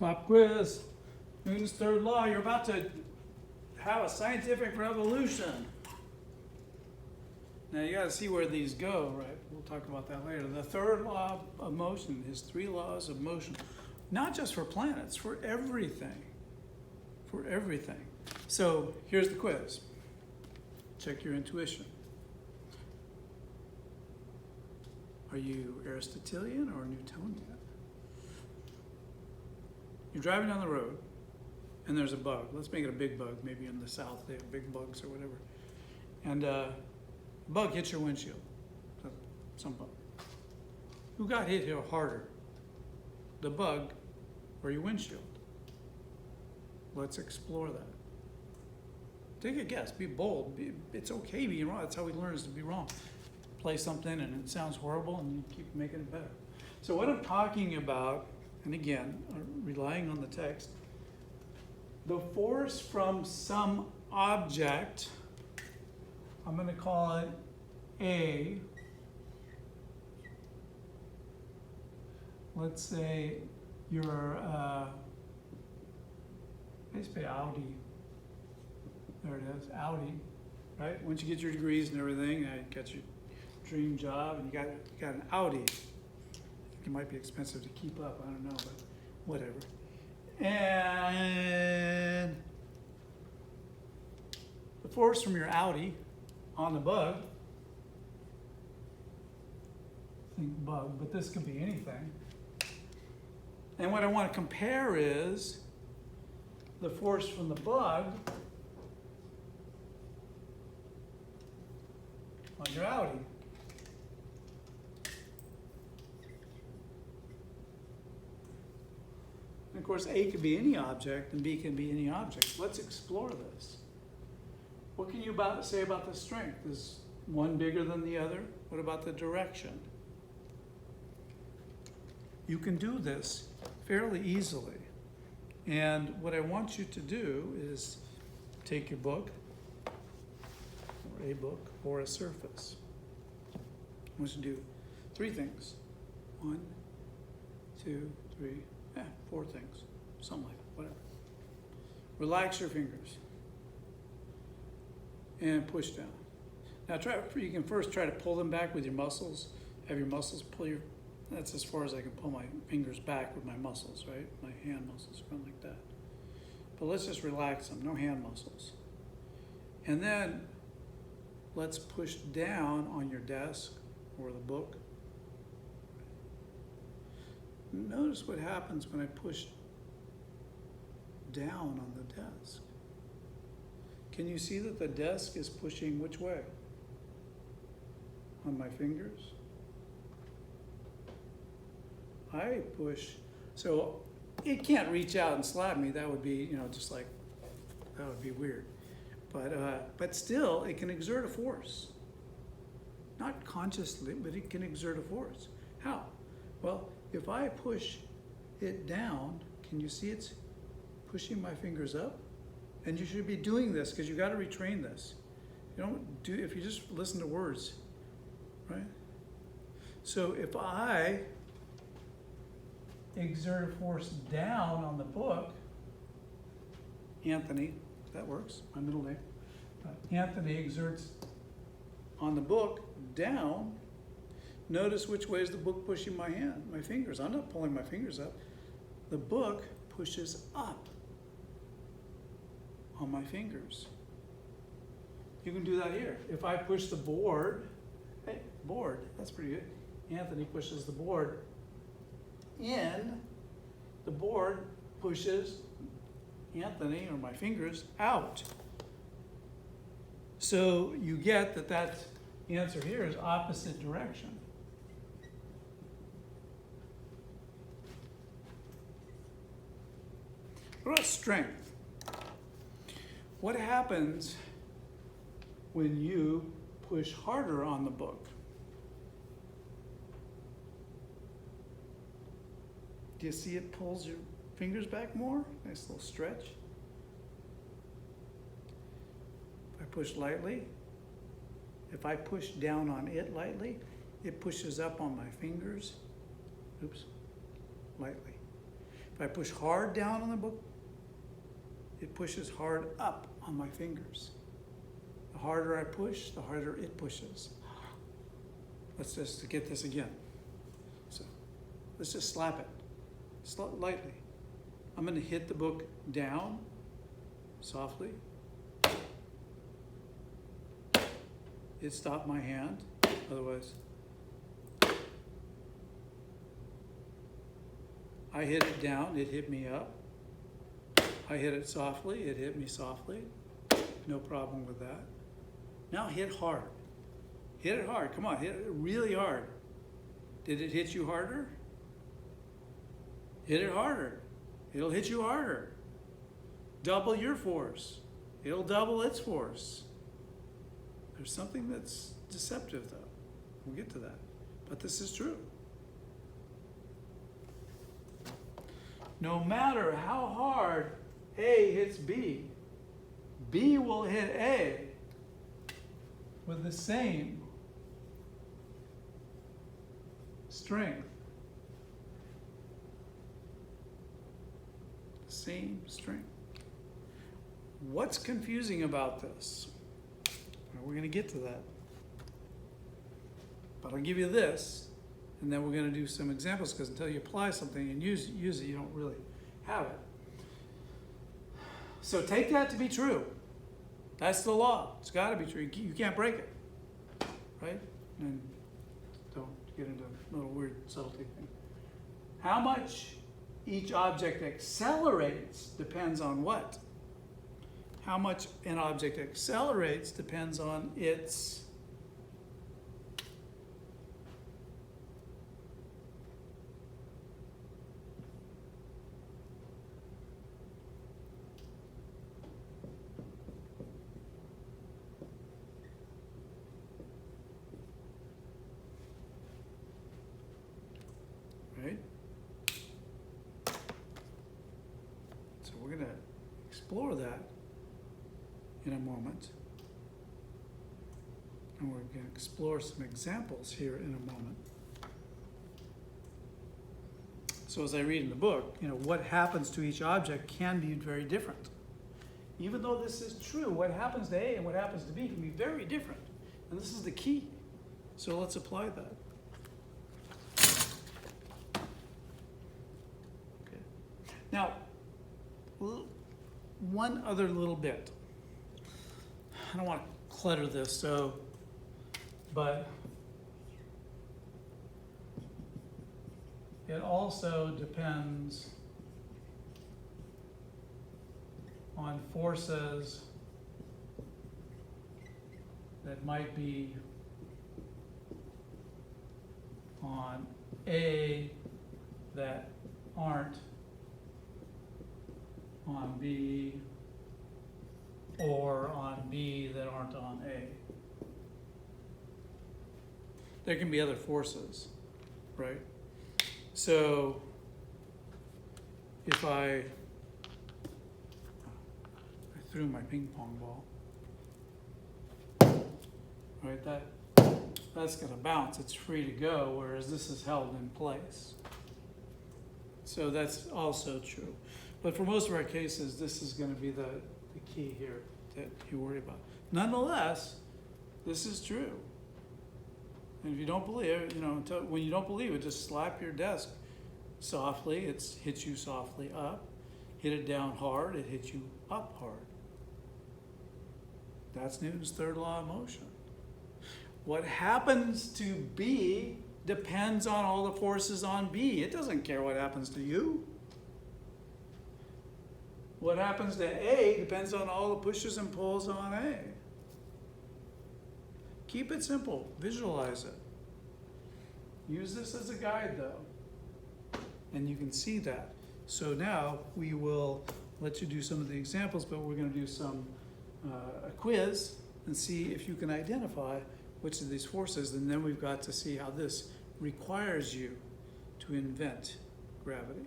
Pop quiz. Newton's third law. You're about to have a scientific revolution. Now you got to see where these go, right? We'll talk about that later. The third law of motion is 3 laws of motion, not just for planets, for everything. For everything. So here's the quiz. Check your intuition. Are you Aristotelian or Newtonian? You're driving down the road and there's a bug. Let's make it a big bug. Maybe in the South they have big bugs or whatever. And bug hits your windshield. Some bug. Who got hit here harder? The bug or your windshield? Let's explore that. Take a guess. Be bold. It's okay being wrong. That's how we learn, is to be wrong. Play something and it sounds horrible and you keep making it better. So what I'm talking about, and again, relying on the text, the force from some object, I'm going to call it A. Let's say your, basically Audi. There it is, Audi, right? Once you get your degrees and everything, you got your dream job and you got an Audi. I think it might be expensive to keep up, I don't know, but whatever. And the force from your Audi on the bug, think bug, but this could be anything. And what I want to compare is the force from the bug on your Audi. And of course, A could be any object and B can be any object. Let's explore this. What can you say about the strength? Is one bigger than the other? What about the direction? You can do this fairly easily. And what I want you to do is take your book, or a book, or a surface. I want you to do 3 things. 1, 2, 3, 4 things. Something like that, whatever. Relax your fingers. And push down. Now you can first try to pull them back with your muscles. Have your muscles pull your, that's as far as I can pull my fingers back with my muscles, right? My hand muscles going like that. But let's just relax them, no hand muscles. And then let's push down on your desk or the book. Notice what happens when I push down on the desk. Can you see that the desk is pushing which way? On my fingers? I push, so it can't reach out and slap me. That would be, just like, that would be weird. But still, it can exert a force. Not consciously, but it can exert a force. How? Well, if I push it down, can you see it's pushing my fingers up? And you should be doing this because you got to retrain this. You don't do, if you just listen to words, right? So if I exert a force down on the book, Anthony, that works, my middle name. Anthony exerts on the book down. Notice which way is the book pushing my hand, my fingers. I'm not pulling my fingers up. The book pushes up on my fingers. You can do that here. If I push the board, hey, board, that's pretty good. Anthony pushes the board in, the board pushes Anthony, or my fingers, out. So you get that answer here is opposite direction. What about strength? What happens when you push harder on the book? Do you see it pulls your fingers back more? Nice little stretch. If I push lightly, if I push down on it lightly, it pushes up on my fingers. Oops, lightly. If If I push hard down on the book, it pushes hard up on my fingers. The harder I push, the harder it pushes. Let's just get this again. So let's just slap it lightly. I'm going to hit the book down softly. It stopped my hand, otherwise. I hit it down, it hit me up. I hit it softly, it hit me softly. No problem with that. Now hit hard. Hit it hard, come on, hit it really hard. Did it hit you harder? Hit it harder. It'll hit you harder. Double your force. It'll double its force. There's something that's deceptive though. We'll get to that. But this is true. No matter how hard A hits B, B will hit A with the same strength. The same strength. What's confusing about this? Well, we're going to get to that. But I'll give you this, and then we're going to do some examples, because until you apply something and use it, you don't really have it. So take that to be true. That's the law. It's got to be true. You can't break it, right? And don't get into a little weird subtlety thing. How much each object accelerates depends on what? How much an object accelerates depends on its right? So we're going to explore that in a moment. And we're going to explore some examples here in a moment. So as I read in the book, what happens to each object can be very different. Even though this is true, what happens to A and what happens to B can be very different. And this is the key. So let's apply that. Okay. Now, one other little bit. I don't want to clutter this, but it also depends on forces that might be on A that aren't on B, or on B that aren't on A. There can be other forces, right? So if I threw my ping pong ball, right, that's going to bounce, it's free to go, whereas this is held in place. So that's also true. But for most of our cases, this is going to be the key here that you worry about. Nonetheless, this is true. And if you don't believe it, when you don't believe it, just slap your desk softly. It hits you softly up. Hit it down hard, it hits you up hard. That's Newton's third law of motion. What happens to B depends on all the forces on B. It doesn't care what happens to you. What happens to A depends on all the pushes and pulls on A. Keep it simple. Visualize it. Use this as a guide, though. And you can see that. So now we will let you do some of the examples, but we're going to do a quiz and see if you can identify which of these forces, and then we've got to see how this requires you to invent gravity.